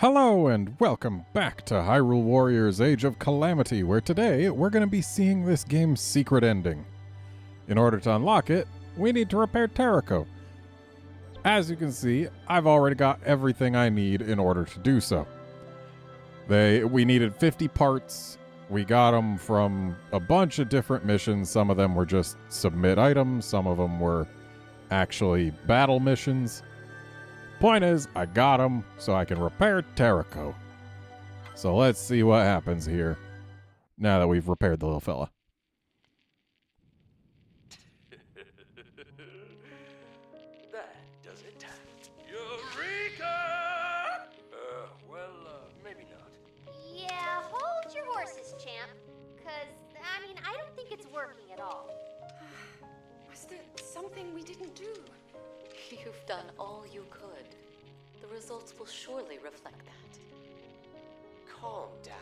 Hello and welcome back to Hyrule Warriors Age of Calamity, where today we're going to be seeing this game's secret ending. In order to unlock it, we need to repair Terraco. As you can see, I've already got everything I need in order to do so. We needed 50 parts. We got them from a bunch of different missions. Some of them were just submit items, some of them were actually battle missions. Point is, I got them so I can repair Terraco. So let's see what happens here now that we've repaired the little fella. That does it. Eureka! Maybe not. Yeah, hold your horses, champ. I don't think it's working at all. Was there something we didn't do? You've done all you could. The results will surely reflect that. Calm down.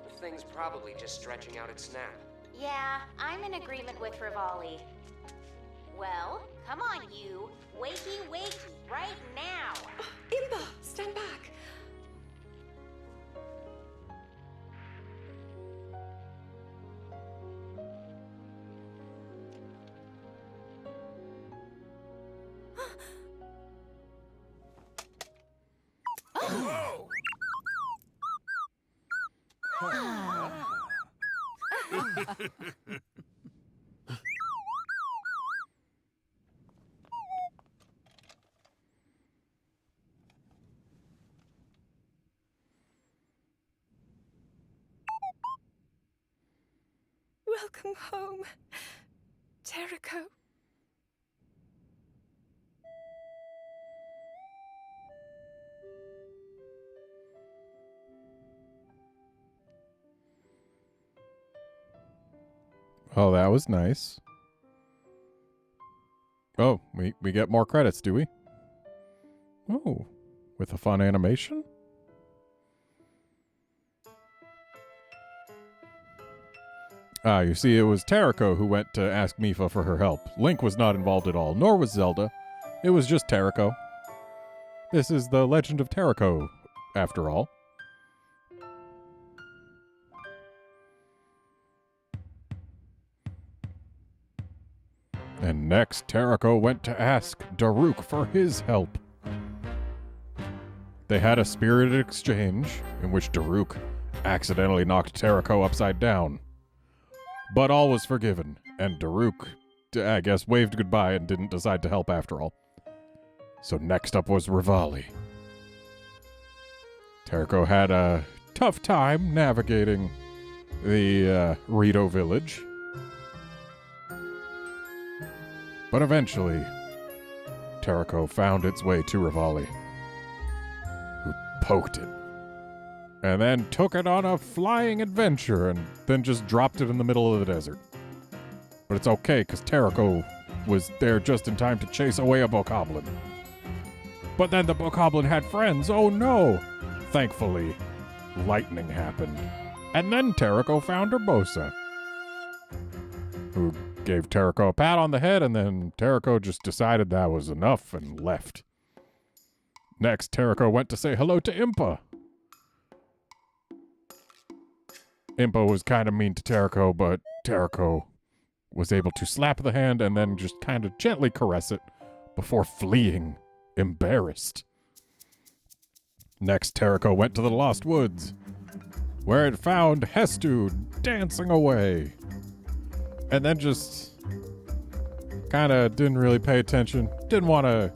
The thing's probably just stretching out its snap. Yeah, I'm in agreement with Rivali. Well, come on, you. Wakey, wakey, right now. Imba, stand back. Welcome home, Terraco. Oh, that was nice. Oh, we get more credits, do we? Oh, with a fun animation? Ah, you see, it was Terraco who went to ask Mipha for her help. Link was not involved at all, nor was Zelda. It was just Terraco. This is the Legend of Terraco, after all. And next, Terraco went to ask Daruk for his help. They had a spirited exchange in which Daruk accidentally knocked Terraco upside down. But all was forgiven, and Daruk, I guess, waved goodbye and didn't decide to help after all. So next up was Rivali. Terraco had a tough time navigating the Rito village. But eventually, Terraco found its way to Rivali, who poked it, and then took it on a flying adventure, and then just dropped it in the middle of the desert. But it's okay, because Terraco was there just in time to chase away a bokoblin. But then the bokoblin had friends, oh no! Thankfully, lightning happened. And then Terraco found Urbosa, who gave Terraco a pat on the head, and then Terraco just decided that was enough and left. Next, Terraco went to say hello to Impa. Impa was kind of mean to Terraco, but Terraco was able to slap the hand and then just kind of gently caress it before fleeing, embarrassed. Next, Terraco went to the Lost Woods, where it found Hestu dancing away. And then just kind of didn't really pay attention. Didn't want to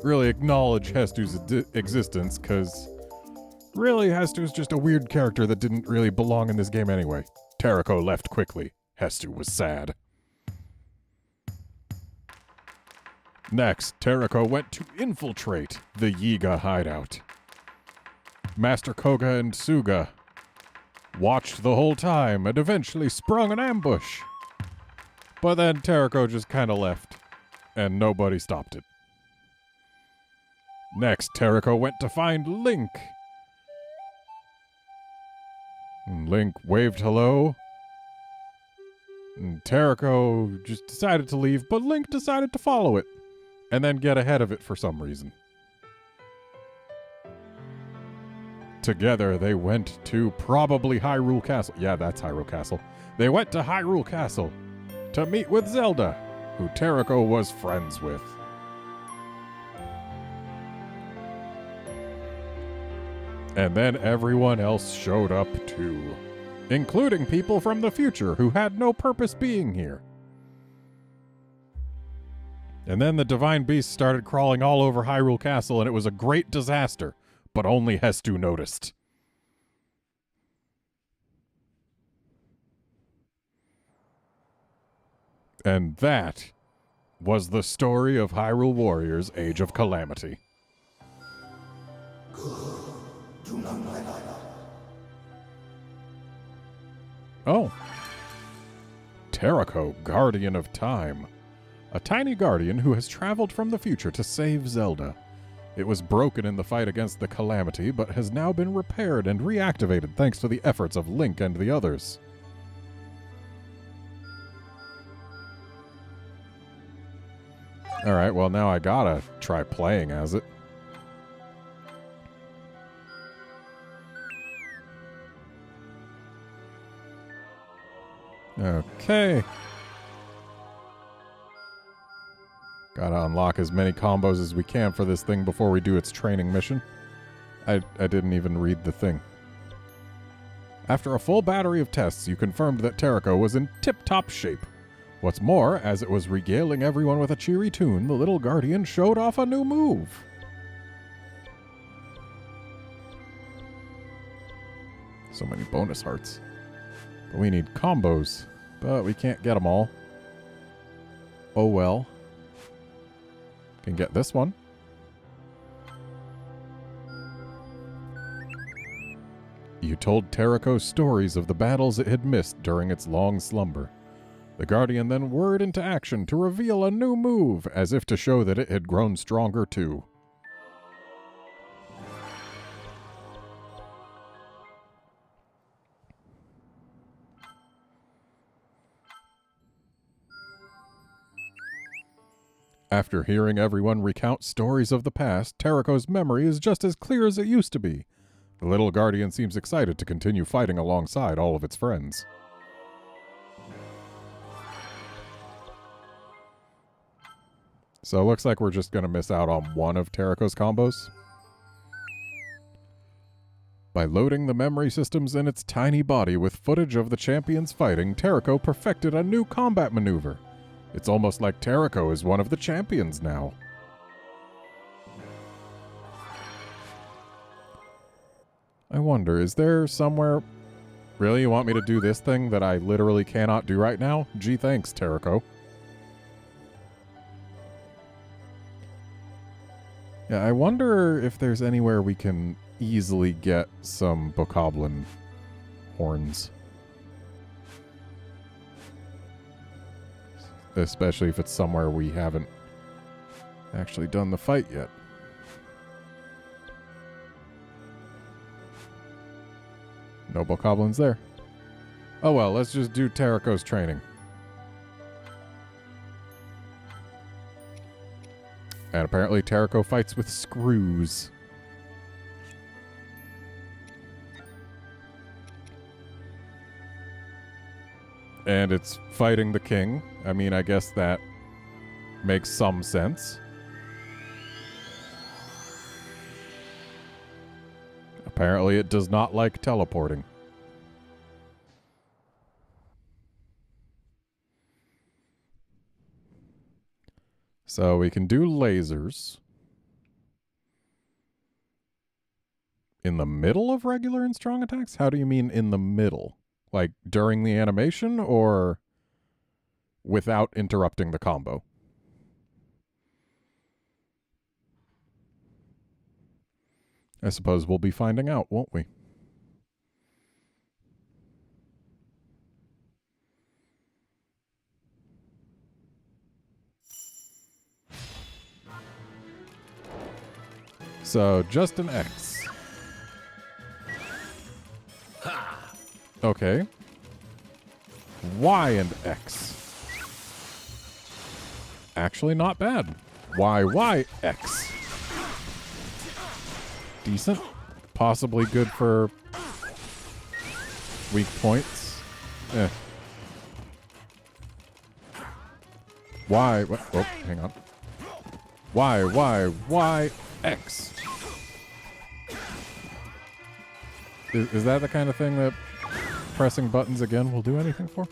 really acknowledge Hestu's existence, because really Hestu's just a weird character that didn't really belong in this game anyway. Terraco left quickly. Hestu was sad. Next, Terraco went to infiltrate the Yiga hideout. Master Koga and Suga watched the whole time and eventually sprung an ambush. But then Terraco just kind of left, and nobody stopped it. Next, Terraco went to find Link. And Link waved hello. And Terraco just decided to leave, but Link decided to follow it, and then get ahead of it for some reason. Together, they went to probably Hyrule Castle. Yeah, that's Hyrule Castle. They went to Hyrule Castle to meet with Zelda, who Terako was friends with. And then everyone else showed up too, including people from the future who had no purpose being here. And then the divine beasts started crawling all over Hyrule Castle, and it was a great disaster, but only Hestu noticed. And that was the story of Hyrule Warriors: Age of Calamity. Oh. Terako, Guardian of Time. A tiny guardian who has traveled from the future to save Zelda. It was broken in the fight against the Calamity, but has now been repaired and reactivated thanks to the efforts of Link and the others. Alright, well now I gotta try playing as it. Okay. Gotta unlock as many combos as we can for this thing before we do its training mission. I didn't even read the thing. After a full battery of tests, you confirmed that Terako was in tip-top shape. What's more, as it was regaling everyone with a cheery tune, the little guardian showed off a new move. So many bonus hearts. But we need combos, but we can't get them all. Oh well. Can get this one. You told Terako stories of the battles it had missed during its long slumber. The Guardian then whirred into action to reveal a new move, as if to show that it had grown stronger too. After hearing everyone recount stories of the past, Terako's memory is just as clear as it used to be. The little guardian seems excited to continue fighting alongside all of its friends. So it looks like we're just going to miss out on one of Terako's combos. By loading the memory systems in its tiny body with footage of the champions fighting, Terako perfected a new combat maneuver. It's almost like Terako is one of the champions now. I wonder, is there somewhere... Really, you want me to do this thing that I literally cannot do right now? Gee, thanks, Terako. Yeah, I wonder if there's anywhere we can easily get some Bokoblin horns. Especially if it's somewhere we haven't actually done the fight yet. No Bokoblins there. Oh well, let's just do Terako's training. And apparently Terako fights with screws. And it's fighting the king. I mean, I guess that makes some sense. Apparently it does not like teleporting. So we can do lasers. In the middle of regular and strong attacks? How do you mean in the middle? Like during the animation or without interrupting the combo? I suppose we'll be finding out, won't we? So, just an X. Okay. Y and X. Actually not bad. Y, X. Decent. possibly good for weak points. Eh. Why? Oh, hang on. Why, X? Is that the kind of thing that pressing buttons again will do anything for?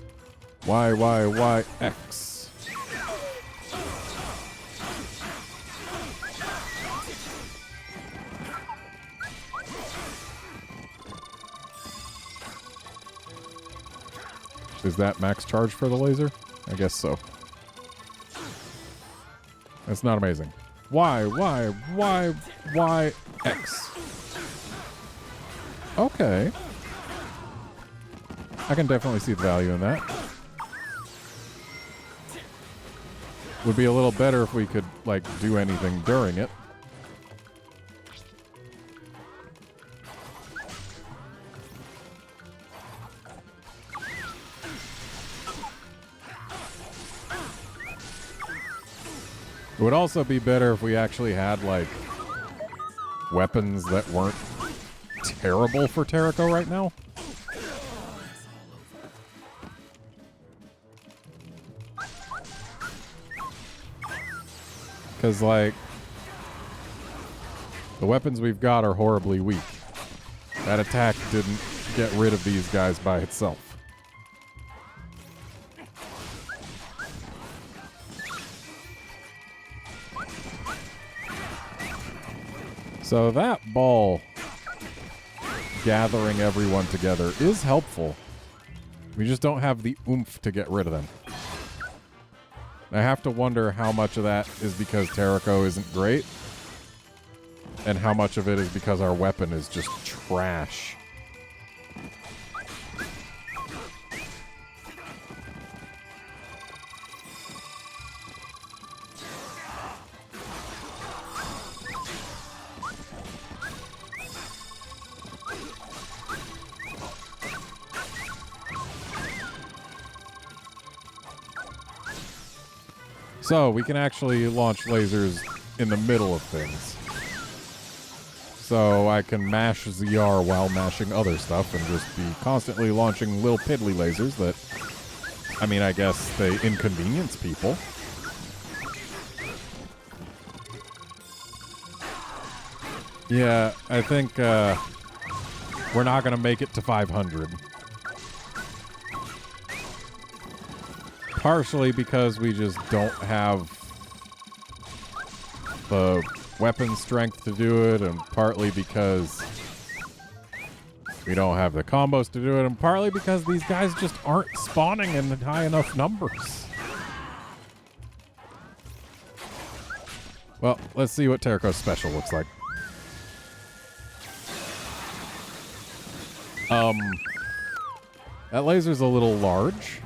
Why, X? Is that max charge for the laser? I guess so. That's not amazing. Why, X? Okay. I can definitely see the value in that. Would be a little better if we could, like, do anything during it. It would also be better if we actually had, like, weapons that weren't terrible for Terrico right now. Because, like, the weapons we've got are horribly weak. That attack didn't get rid of these guys by itself. So that ball gathering everyone together is helpful. We just don't have the oomph to get rid of them. I have to wonder how much of that is because Terrico isn't great, and how much of it is because our weapon is just trash. So, we can actually launch lasers in the middle of things. So, I can mash ZR while mashing other stuff and just be constantly launching little piddly lasers that, I mean, I guess they inconvenience people. Yeah, I think we're not going to make it to 500. Partially because we just don't have the weapon strength to do it, and partly because we don't have the combos to do it, and partly because these guys just aren't spawning in high enough numbers. Well, let's see what Terrico's special looks like. That laser's a little large.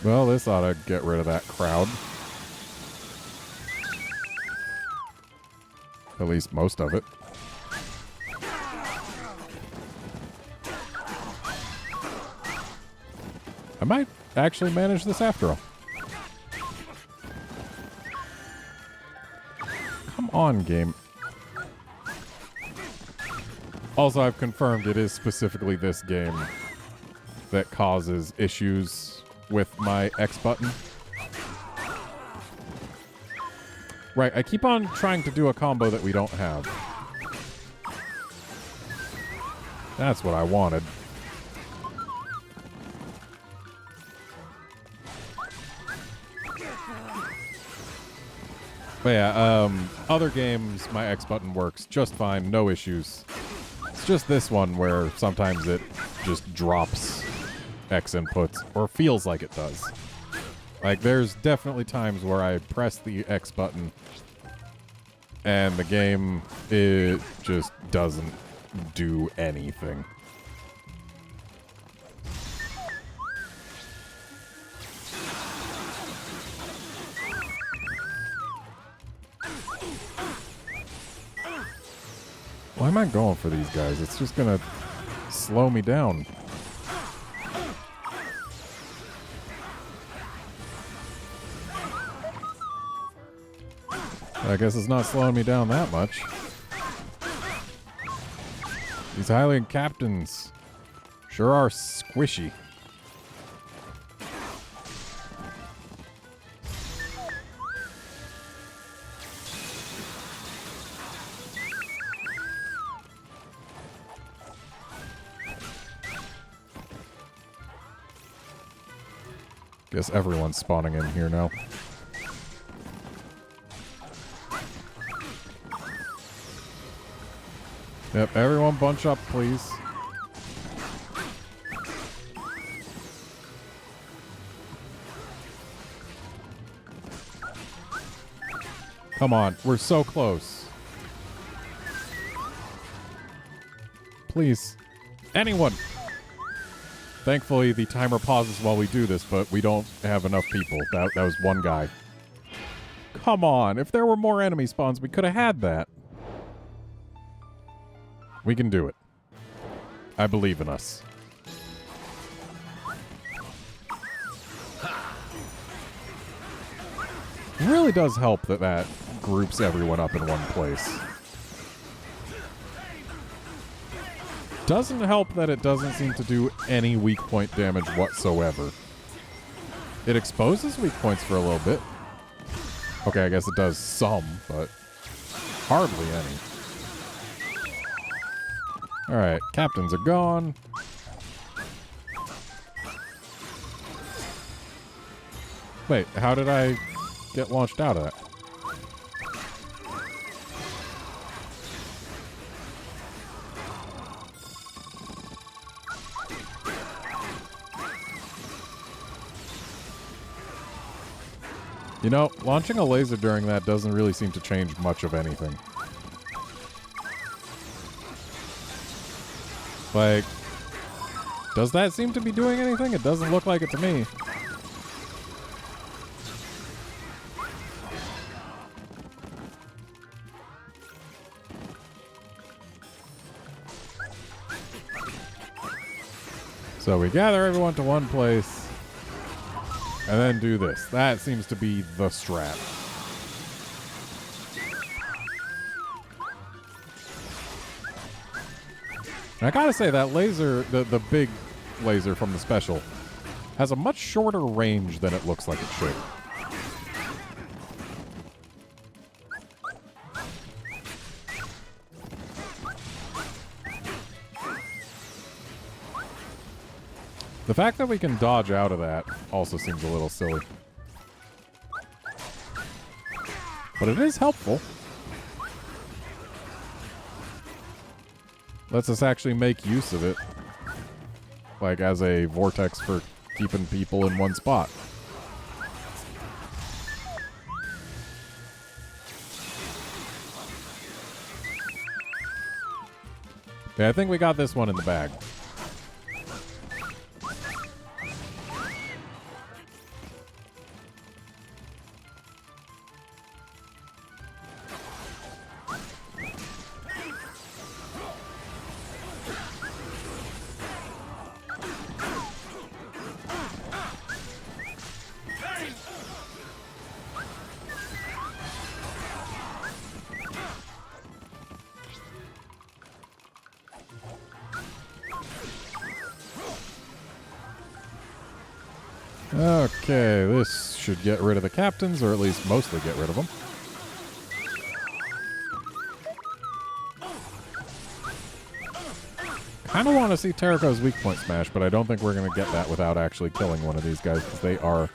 Well, this ought to get rid of that crowd. At least most of it. I might actually manage this after all. Come on, game. Also, I've confirmed it is specifically this game that causes issues with my X button. Right, I keep on trying to do a combo that we don't have. That's what I wanted. But yeah, other games, my X button works just fine, no issues. It's just this one where sometimes it just drops X inputs, or feels like it does. Like, there's definitely times where I press the X button and the game, it just doesn't do anything. Why am I going for these guys? It's just gonna slow me down. I guess it's not slowing me down that much. These Hylian captains sure are squishy. Guess everyone's spawning in here now. Yep, everyone bunch up, please. Come on, we're so close. Please. Anyone! Thankfully, the timer pauses while we do this, but we don't have enough people. That was one guy. Come on, if there were more enemy spawns, we could have had that. We can do it. I believe in us. It really does help that that groups everyone up in one place. Doesn't help that it doesn't seem to do any weak point damage whatsoever. It exposes weak points for a little bit. Okay, I guess it does some, but hardly any. Alright, captains are gone. Wait, how did I get launched out of that? You know, launching a laser during that doesn't really seem to change much of anything. Like, does that seem to be doing anything? It doesn't look like it to me. So we gather everyone to one place and then do this. That seems to be the strat. And I gotta say, that laser, the big laser from the special, has a much shorter range than it looks like it should. The fact that we can dodge out of that also seems a little silly. But it is helpful. Lets us actually make use of it. Like as a vortex for keeping people in one spot. Okay, I think we got this one in the bag. Okay, this should get rid of the captains, or at least mostly get rid of them. Kind of want to see Terrico's weak point smash, but I don't think we're going to get that without actually killing one of these guys, because they are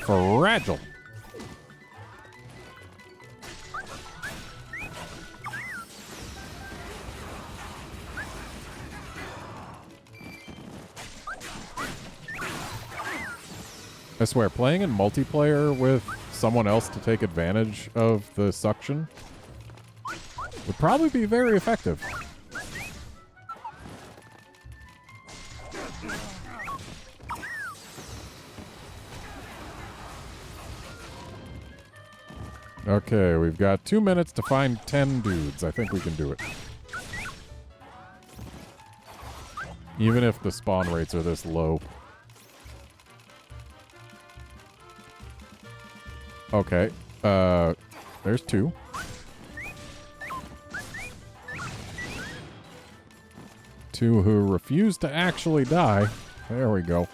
fragile. I swear, playing in multiplayer with someone else to take advantage of the suction would probably be very effective. Okay, we've got 2 minutes to find 10 dudes. I think we can do it. Even if the spawn rates are this low. Okay. There's 2. Two who refuse to actually die. There we go.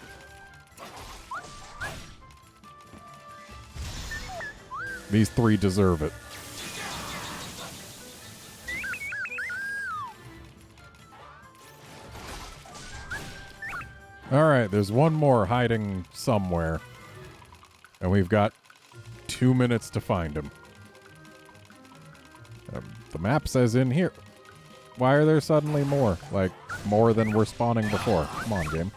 These 3 deserve it. Alright, there's one more hiding somewhere. And we've got 2 minutes to find him. The map says in here. Why are there suddenly more? Like, more than were spawning before. Come on, game.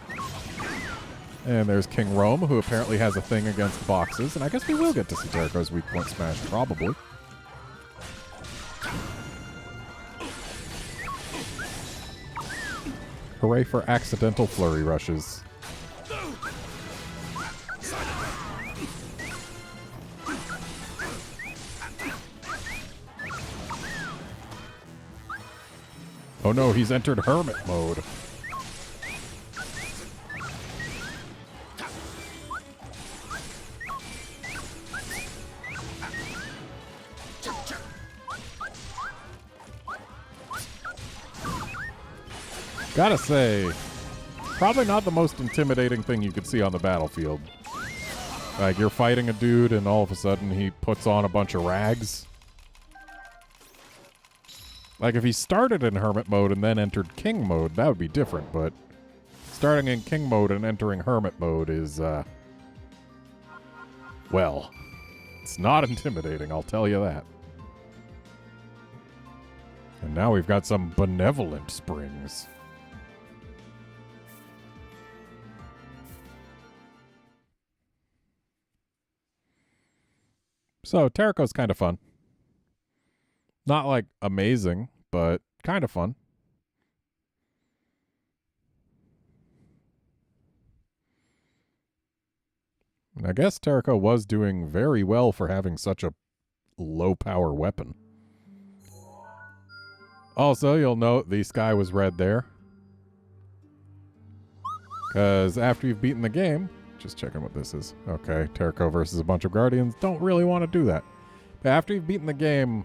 And there's King Rome, who apparently has a thing against boxes. And I guess we will get to see Terraco's weak point smash, probably. Hooray for accidental flurry rushes. Oh no, he's entered hermit mode. Gotta say, probably not the most intimidating thing you could see on the battlefield. Like, you're fighting a dude and all of a sudden he puts on a bunch of rags. Like, if he started in hermit mode and then entered king mode, that would be different, but starting in king mode and entering hermit mode is, well, it's not intimidating, I'll tell you that. And now we've got some benevolent springs. So, Terraco's kind of fun. Not, like, amazing, but kind of fun. And I guess Terraco was doing very well for having such a low-power weapon. Also, you'll note the sky was red there. Because after you've beaten the game... Just checking what this is. Okay, Terraco versus a bunch of Guardians. Don't really want to do that. But after you've beaten the game...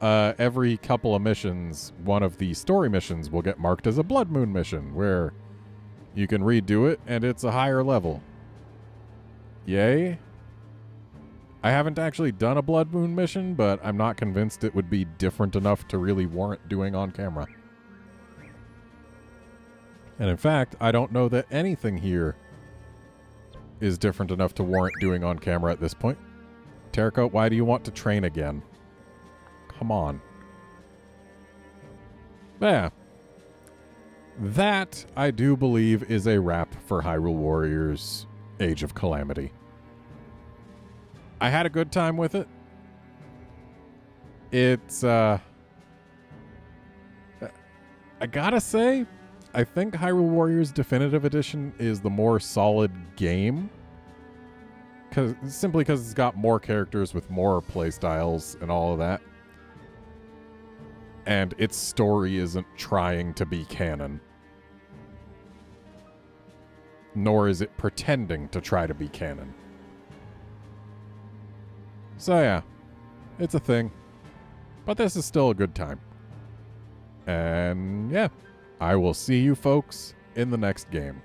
every couple of missions, one of the story missions will get marked as a Blood Moon mission, where you can redo it, and it's a higher level. Yay. I haven't actually done a Blood Moon mission, but I'm not convinced it would be different enough to really warrant doing on camera. And in fact, I don't know that anything here is different enough to warrant doing on camera at this point. Terraco, why do you want to train again? Come on. Yeah. That, I do believe, is a wrap for Hyrule Warriors Age of Calamity. I had a good time with it. It's, I gotta say, I think Hyrule Warriors Definitive Edition is the more solid game. Simply because it's got more characters with more playstyles and all of that. And its story isn't trying to be canon. Nor is it pretending to try to be canon. So yeah, it's a thing. But this is still a good time. And yeah, I will see you folks in the next game.